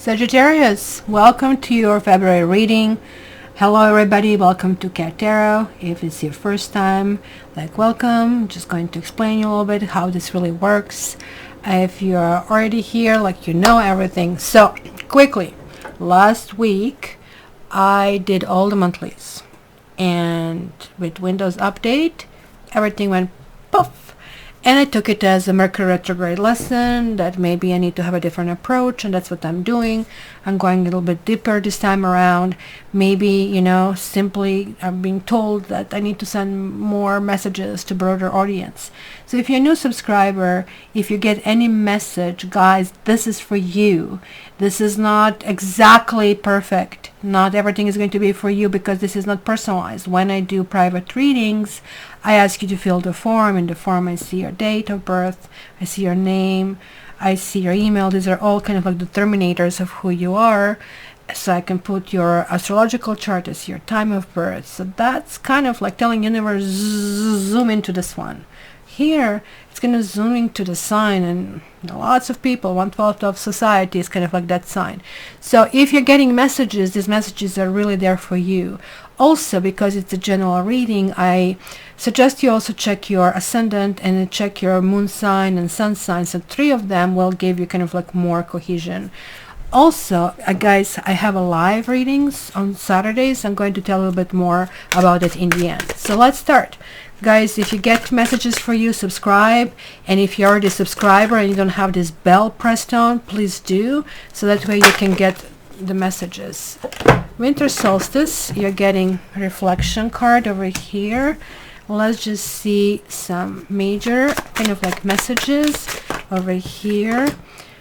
Sagittarius, welcome to your February reading. Hello everybody, welcome to Cat Tarot. If it's your first time, welcome. I'm just going to explain you a little bit how this really works. If you're already here, you know everything. So quickly, last week I did all the monthlies, and with Windows Update everything went poof. And I took it as a Mercury retrograde lesson that maybe I need to have a different approach, and that's what I'm doing. I'm going a little bit deeper this time around. Maybe, simply I'm being told that I need to send more messages to broader audience. So if you're a new subscriber, if you get any message, guys, this is for you. This is not exactly perfect. Not everything is going to be for you because this is not personalized. When I do private readings, I ask you to fill the form. In the form, I see your date of birth, I see your name, I see your email. These are all kind of like determinators of who you are. So I can put your astrological chart as your time of birth. So that's kind of like telling universe, zoom into this one. Here, it's going to zoom into the sign, and lots of people, 1/12 of society is kind of like that sign. So if you're getting messages, these messages are really there for you. Also, because it's a general reading, I suggest you also check your ascendant and check your moon sign and sun sign. So 3 of them will give you kind of like more cohesion. Also, guys, I have a live readings on Saturdays. I'm going to tell a little bit more about it in the end. So let's start. Guys, if you get messages for you, subscribe. And if you're already a subscriber and you don't have this bell pressed on, please do. So that way you can get the messages. Winter solstice, you're getting reflection card over here. Let's just see some major kind of like messages over here.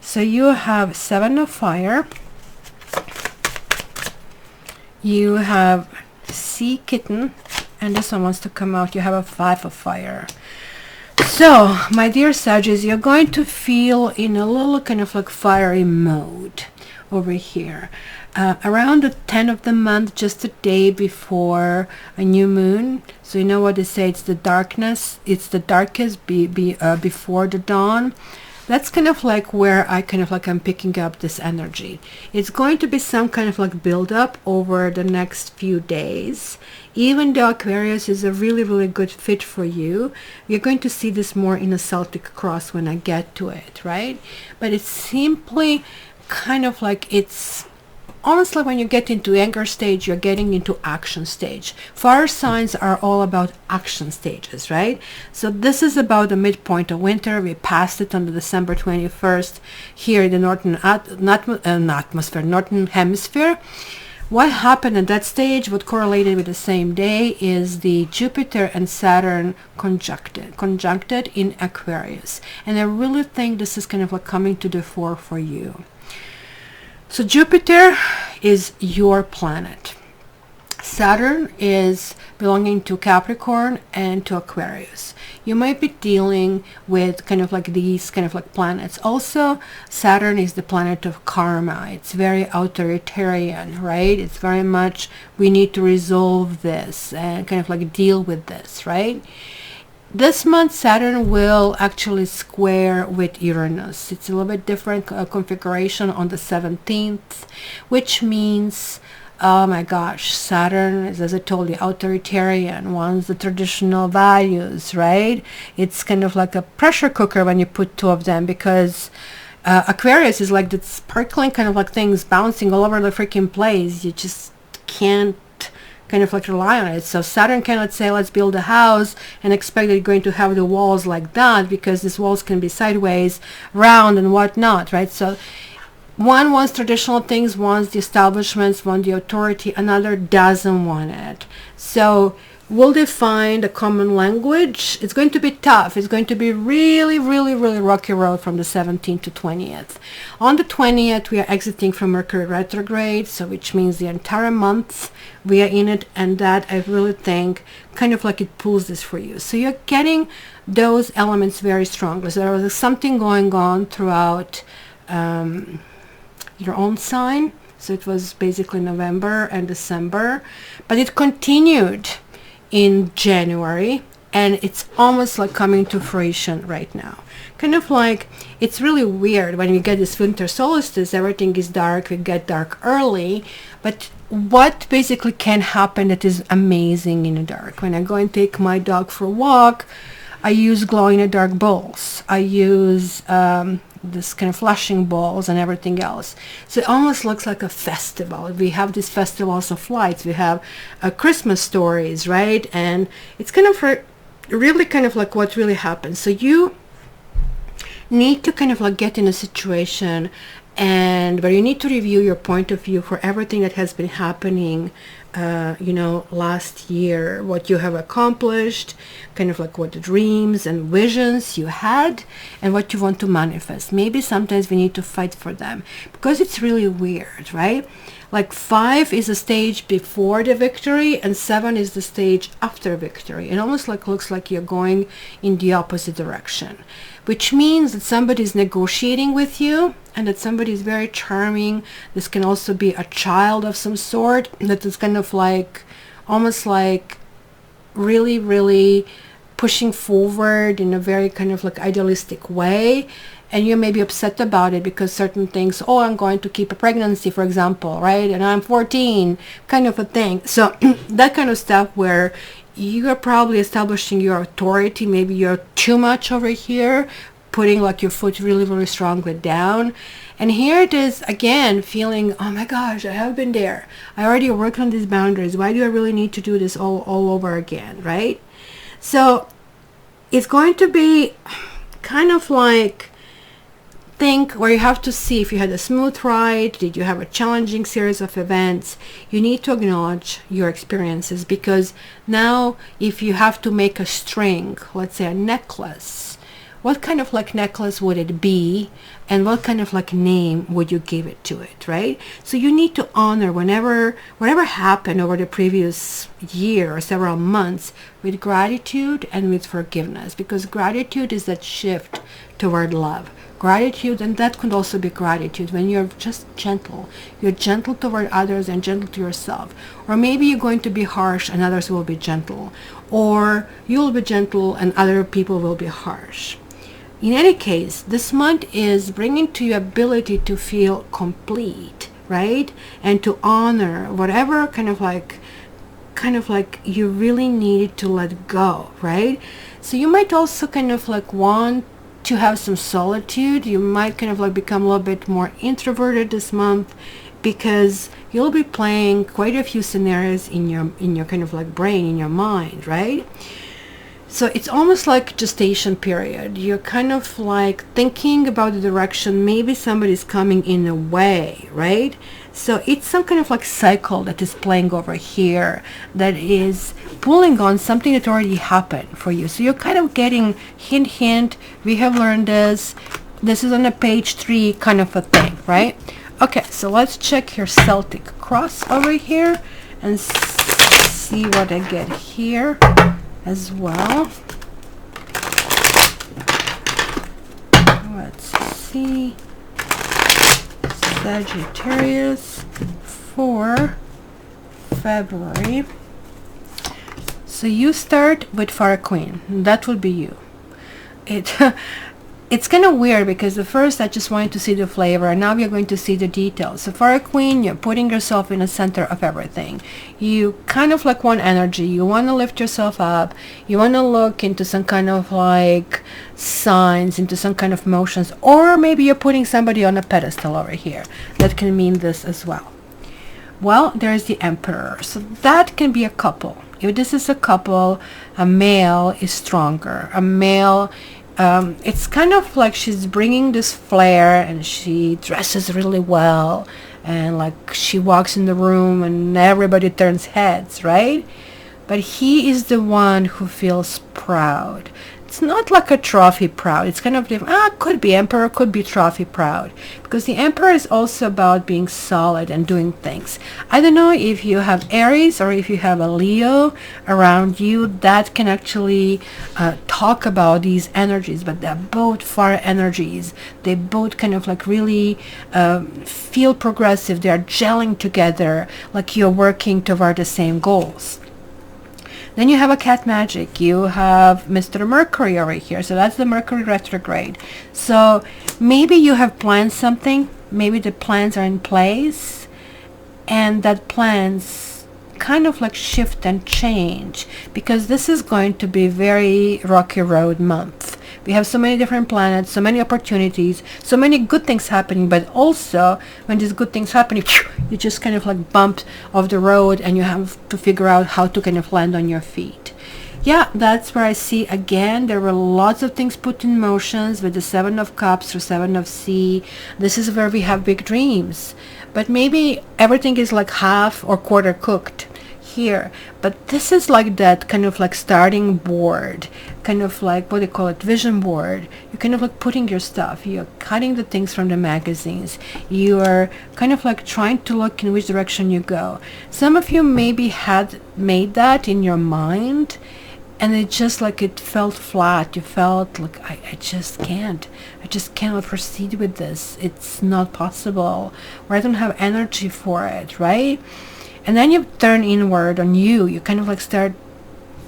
So you have 7 of fire. You have sea kitten. And this one wants to come out. You have a 5 of fire. So, my dear Sagittarius, you're going to feel in a little kind of like fiery mode over here. Around the 10th of the month, just a day before a new moon. So you know what they say, it's the darkness. It's the darkest before the dawn. That's kind of like where I kind of like I'm picking up this energy. It's going to be some kind of like build up over the next few days. Even though Aquarius is a really, really good fit for you, you're going to see this more in a Celtic cross when I get to it, right? But it's simply kind of like it's honestly, when you get into anger stage, you're getting into action stage. Fire signs are all about action stages, right? So this is about the midpoint of winter. We passed it on the December 21st here in the northern northern hemisphere. What happened at that stage, what correlated with the same day, is the Jupiter and Saturn conjuncted in Aquarius. And I really think this is kind of like coming to the fore for you. So Jupiter is your planet. Saturn is belonging to Capricorn and to Aquarius. You might be dealing with kind of like these kind of like planets. Also, Saturn is the planet of karma. It's very authoritarian, right? It's very much we need to resolve this and kind of like deal with this, right? This month, Saturn will actually square with Uranus. It's a little bit different configuration on the 17th, which means, oh my gosh, Saturn is, as I told you, authoritarian, wants the traditional values, right? It's kind of like a pressure cooker when you put 2 of them, because Aquarius is like the sparkling kind of like things bouncing all over the freaking place. You just can't kind of like rely on it. So Saturn cannot say let's build a house and expect that you're going to have the walls like that, because these walls can be sideways, round and whatnot, right? So one wants traditional things, wants the establishments, wants the authority, another doesn't want it. So will they find a common language? It's going to be tough. It's going to be really, really, really rocky road from the 17th to 20th. On the 20th, we are exiting from Mercury retrograde, so which means the entire month we are in it, and that I really think kind of like it pulls this for you. So you're getting those elements very strongly. So there was something going on throughout your own sign. So it was basically November and December, but it continued in January and it's almost like coming to fruition right now. Kind of like, it's really weird when we get this winter solstice, everything is dark, we get dark early, but what basically can happen that is amazing in the dark? When I go and take my dog for a walk, I use glow-in-the-dark bulbs. I use this kind of flashing balls and everything else. So it almost looks like a festival. We have these festivals of lights. We have Christmas stories, right? And it's kind of really kind of like what really happens. So you need to kind of like get in a situation and where you need to review your point of view for everything that has been happening last year, what you have accomplished, kind of like what dreams and visions you had and what you want to manifest. Maybe sometimes we need to fight for them because it's really weird, right? Like 5 is the stage before the victory and 7 is the stage after victory. It almost like looks like you're going in the opposite direction, which means that somebody is negotiating with you and that somebody is very charming. This can also be a child of some sort that is kind of like almost like really, really pushing forward in a very kind of like idealistic way. And you may be upset about it because certain things, oh, I'm going to keep a pregnancy, for example, right? And I'm 14, kind of a thing. So that kind of stuff where you are probably establishing your authority. Maybe you're too much over here, putting like your foot really, really strongly down. And here it is again, feeling, oh my gosh, I have been there. I already worked on these boundaries. Why do I really need to do this all over again, right? So it's going to be kind of like, think where you have to see if you had a smooth ride, did you have a challenging series of events. You need to acknowledge your experiences, because now if you have to make a string, let's say a necklace, what kind of like necklace would it be and what kind of like name would you give it to it, right? So you need to honor whatever happened over the previous year or several months with gratitude and with forgiveness, because gratitude is that shift toward love. Gratitude, and that could also be gratitude when you're just gentle. You're gentle toward others and gentle to yourself. Or maybe you're going to be harsh and others will be gentle. Or you'll be gentle and other people will be harsh. In any case, this month is bringing to you ability to feel complete, right? And to honor whatever kind of like you really needed to let go, right? So you might also kind of like want to have some solitude. You might kind of like become a little bit more introverted this month, because you'll be playing quite a few scenarios in your kind of like brain, in your mind, right? So it's almost like gestation period. You're kind of like thinking about the direction. Maybe somebody's coming in a way, right? So it's some kind of like cycle that is playing over here, that is pulling on something that already happened for you. So you're kind of getting hint, we have learned this. This is on a page 3 kind of a thing, right? Okay, so let's check your Celtic cross over here and see what I get here as well. Let's see. Sagittarius for February. So you start with Fire Queen. That will be you. It's kind of weird, because at first I just wanted to see the flavor, and now you're going to see the details. So Fire Queen, you're putting yourself in the center of everything. You kind of like want energy. You want to lift yourself up. You want to look into some kind of like signs, into some kind of motions, or maybe you're putting somebody on a pedestal over here. That can mean this as well. Well, there's the Emperor. So that can be a couple. If this is a couple, a male is stronger. A male, it's kind of like she's bringing this flair, and she dresses really well, and like she walks in the room and everybody turns heads, right? But he is the one who feels proud. It's not like a trophy proud. It's kind of different. Could be Emperor, could be trophy proud, because the Emperor is also about being solid and doing things. I don't know if you have Aries or if you have a Leo around you that can actually talk about these energies, but they're both fire energies. They both kind of like really feel progressive. They're gelling together, like you're working toward the same goals. Then you have a cat magic. You have Mr. Mercury over here. So that's the Mercury retrograde. So maybe you have planned something. Maybe the plans are in place, and that plans kind of like shift and change, because this is going to be very rocky road month. We have so many different planets, so many opportunities, so many good things happening, but also when these good things happen, you just kind of like bumped off the road, and you have to figure out how to kind of land on your feet. Yeah, that's where I see again there were lots of things put in motions with the Seven of Cups or Seven of Sea. This is where we have big dreams, but maybe everything is like half or quarter cooked here. But this is like that kind of like starting board, kind of like, what do you call it, vision board. You're kind of like putting your stuff, you're cutting the things from the magazines, you are kind of like trying to look in which direction you go. Some of you maybe had made that in your mind, and it just like it felt flat. You felt like, I just cannot proceed with this. It's not possible, or I don't have energy for it, right? And then you turn inward on you. You kind of like start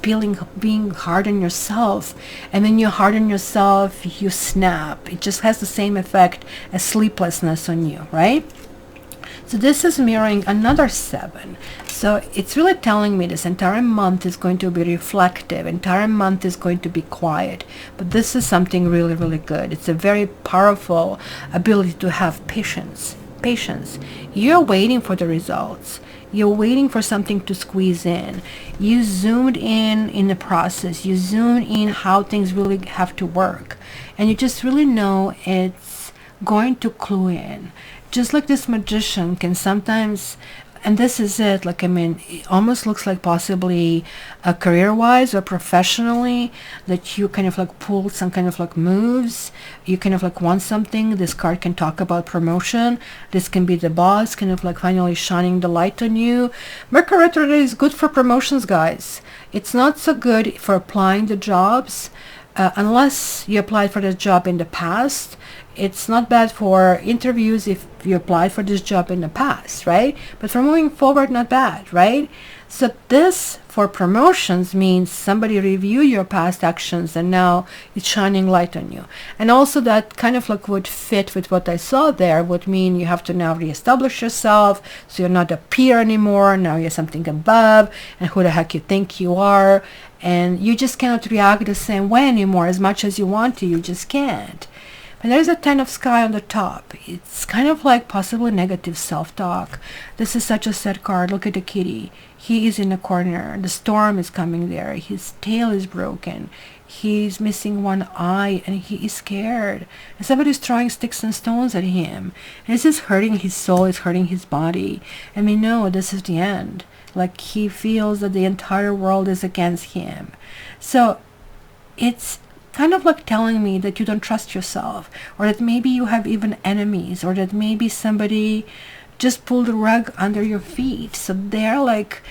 being hard on yourself. And when you harden yourself, you snap. It just has the same effect as sleeplessness on you, right? So this is mirroring another 7. So it's really telling me this entire month is going to be reflective. Entire month is going to be quiet. But this is something really, really good. It's a very powerful ability to have patience. Patience. You're waiting for the results. You're waiting for something to squeeze in. You zoomed in the process. You zoomed in how things really have to work. And you just really know it's going to clue in. Just like this magician can sometimes, and this is it, like, I mean, it almost looks like possibly career-wise or professionally, that you kind of like pull some kind of like moves. You kind of like want something. This card can talk about promotion. This can be the boss kind of like finally shining the light on you. Mercury retrograde is good for promotions, guys. It's not so good for applying the jobs. Unless you applied for the job in the past. It's not bad for interviews if you applied for this job in the past, right? But for moving forward, not bad, right? So this for promotions means somebody review your past actions and now it's shining light on you. And also that kind of like would fit with what I saw there, would mean you have to now reestablish yourself. So you're not a peer anymore. Now you're something above, and who the heck you think you are. And you just cannot react the same way anymore as much as you want to. You just can't. And there's a 10 of sky on the top. It's kind of like possibly negative self-talk. This is such a sad card. Look at the kitty. He is in a corner. The storm is coming there. His tail is broken. He's missing one eye and he is scared. And somebody's throwing sticks and stones at him. And this is hurting his soul. It's hurting his body. And we know this is the end. Like he feels that the entire world is against him. So it's kind of like telling me that you don't trust yourself, or that maybe you have even enemies, or that maybe somebody just pulled the rug under your feet. So they're like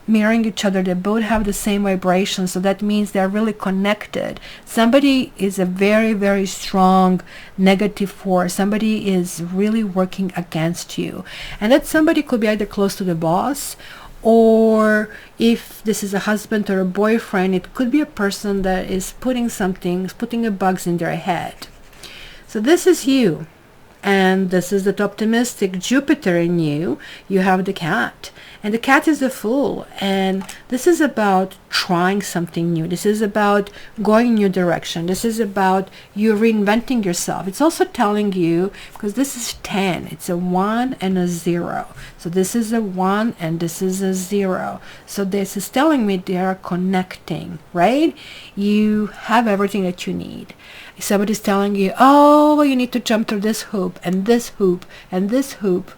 mirroring each other. They both have the same vibration. So that means they're really connected. Somebody is a very, very strong negative force. Somebody is really working against you. And that somebody could be either close to the boss, or if this is a husband or a boyfriend, it could be a person that is putting a bugs in their head. So this is you. And this is that optimistic Jupiter in you. You have the cat. And the cat is the Fool. And this is about trying something new. This is about going a new direction. This is about you reinventing yourself. It's also telling you, because this is 10. It's a 1 and a 0. So this is a 1 and this is a 0. So this is telling me they are connecting, right? You have everything that you need. Somebody's telling you, oh, well, you need to jump through this hoop and this hoop and this hoop.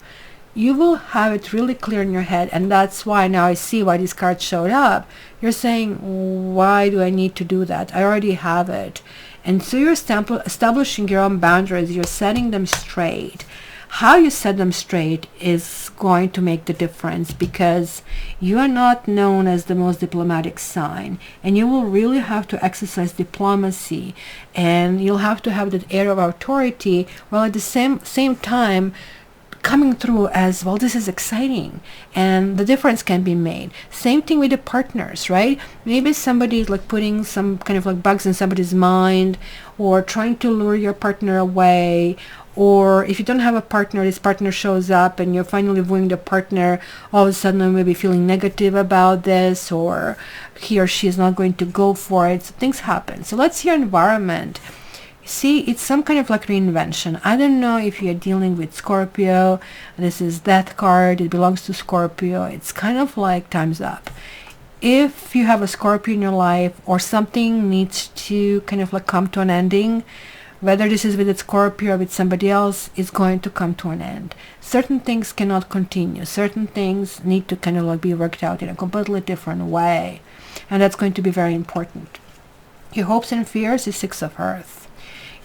You will have it really clear in your head. And that's why now I see why these cards showed up. You're saying, why do I need to do that? I already have it. And so you're establishing your own boundaries. You're setting them straight. How you set them straight is going to make the difference, because you are not known as the most diplomatic sign, and you will really have to exercise diplomacy, and you'll have to have that air of authority, while at the same time coming through as well. This is exciting, and the difference can be made. Same thing with the partners, right? Maybe somebody is like putting some kind of like bugs in somebody's mind, or trying to lure your partner away. Or if you don't have a partner, this partner shows up and you're finally viewing the partner, all of a sudden maybe feeling negative about this, or he or she is not going to go for it. So things happen. So let's see your environment. See, it's some kind of like reinvention. I don't know if you're dealing with Scorpio. This is Death card. It belongs to Scorpio. It's kind of like time's up. If you have a Scorpio in your life, or something needs to kind of like come to an ending, whether this is with a Scorpio or with somebody else, it's going to come to an end. Certain things cannot continue. Certain things need to kind of like be worked out in a completely different way. And that's going to be very important. Your hopes and fears is Six of Earth.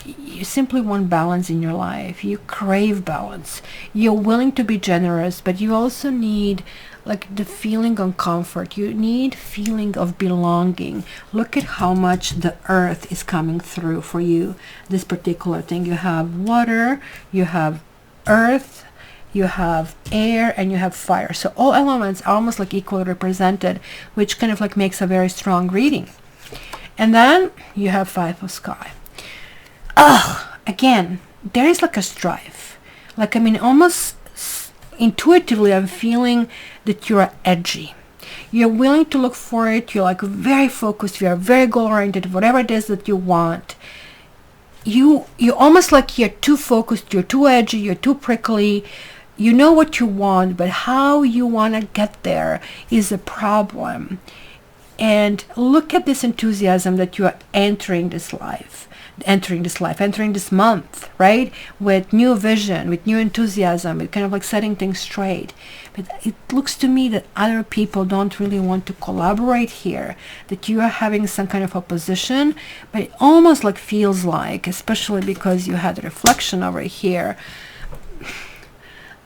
You simply want balance in your life. You crave balance. You're willing to be generous, but you also need like the feeling of comfort. You need feeling of belonging. Look at how much the earth is coming through for you. This particular thing. You have water, you have earth, you have air, and you have fire. So all elements are almost like equally represented, which kind of like makes a very strong reading. And then you have Five of Sky. Again, there is like a strife. Like, I mean, almost intuitively I'm feeling that you're edgy. You're willing to look for it. You're like very focused. You are very goal oriented. Whatever it is that you want, you're almost like you're too focused. You're too edgy. You're too prickly. You know what you want, but how you want to get there is a problem. And look at this enthusiasm that you are entering this month, right? With new vision, with new enthusiasm, with kind of like setting things straight. But it looks to me that other people don't really want to collaborate here, that you are having some kind of opposition, but it almost like feels like, especially because you had a reflection over here,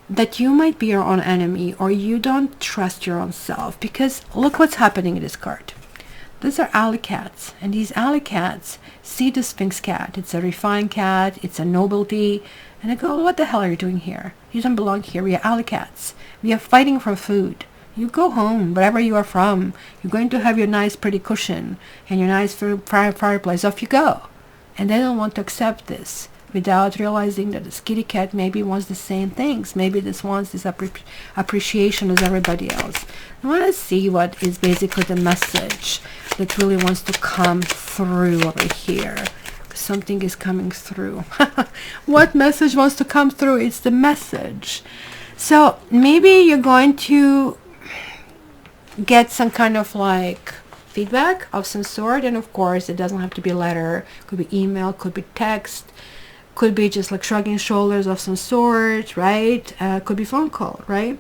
that you might be your own enemy, or you don't trust your own self. Because look what's happening in this card. These are alley cats, and these alley cats see the Sphinx cat. It's a refined cat, it's a nobility, and they go, what the hell are you doing here? You don't belong here. We are alley cats. We are fighting for food. You go home, wherever you are from. You're going to have your nice pretty cushion and your nice fireplace. Off you go. And they don't want to accept this, without realizing that this kitty cat maybe wants the same things. Maybe this wants this appreciation as everybody else. I want to see what is basically the message that really wants to come through over here. Something is coming through. What message wants to come through? It's the message. So maybe you're going to get some kind of like feedback of some sort. And of course, it doesn't have to be a letter. Could be email, could be text. Could be just like shrugging shoulders of some sort, right? Could be phone call, right?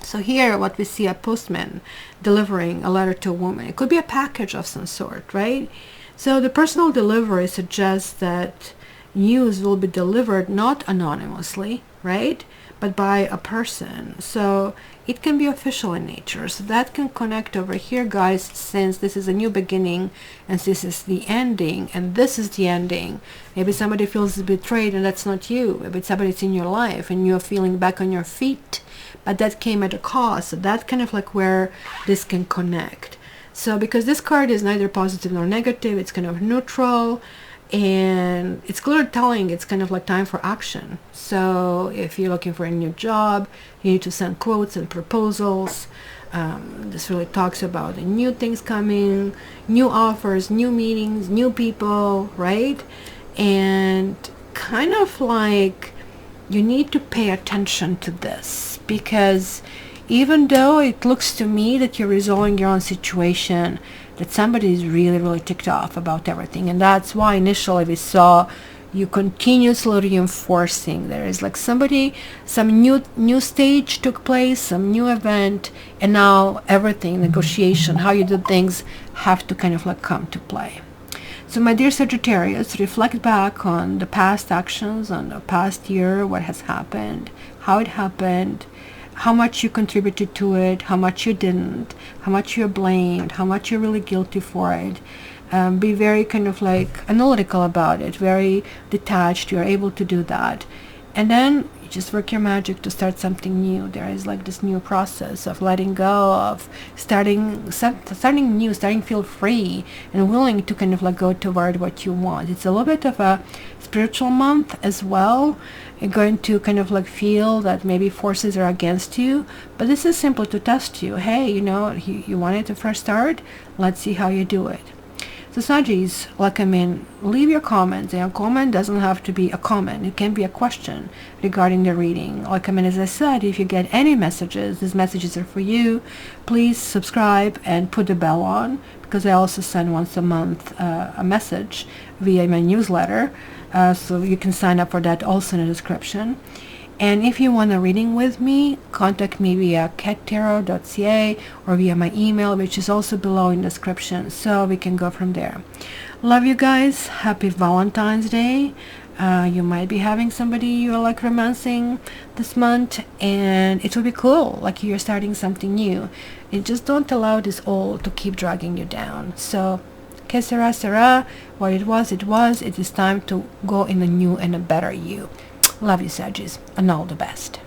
So here what we see, a postman delivering a letter to a woman. It could be a package of some sort, right? So the personal delivery suggests that news will be delivered not anonymously, right? But by a person. So it can be official in nature. So that can connect over here, guys, since this is a new beginning and this is the ending and this is the ending. Maybe somebody feels betrayed and that's not you. Maybe it's somebody that's in your life and you're feeling back on your feet, but that came at a cost. So that's kind of like where this can connect. So because this card is neither positive nor negative, it's kind of neutral. And it's clear telling it's kind of like time for action. So if you're looking for a new job, you need to send quotes and proposals. This really talks about the new things coming, new offers, new meetings, new people, right? And kind of like you need to pay attention to this, because even though it looks to me that you're resolving your own situation, that somebody is really, really ticked off about everything. And that's why initially we saw you continuously reinforcing. There is like somebody, some new stage took place, some new event, and now everything, negotiation, how you do things, have to kind of like come to play. So my dear Sagittarius, reflect back on the past actions, on the past year, what has happened, how it happened, how much you contributed to it, how much you didn't, how much you're blamed, how much you're really guilty for it. Be very kind of like analytical about it, very detached. You're able to do that. And then you just work your magic to start something new. There is like this new process of letting go, of starting new, starting feel free and willing to kind of like go toward what you want. It's a little bit of a spiritual month as well. You're going to kind of like feel that maybe forces are against you, but this is simply to test you. Hey, you wanted to fresh start. Let's see how you do it. So Sagis, leave your comments. And a comment doesn't have to be a comment. It can be a question regarding the reading. As I said, if you get any messages, these messages are for you. Please subscribe and put the bell on, because I also send once a month a message via my newsletter. So you can sign up for that also in the description. And if you want a reading with me, contact me via cattarot.ca or via my email, which is also below in the description, so we can go from there. Love you guys. Happy Valentine's Day. You might be having somebody you're like romancing this month, and it will be cool, like you're starting something new. You just don't allow this old to keep dragging you down. So que sera, sera. What it was, it was. It is time to go in a new and a better you. Love you, Sagis, and all the best.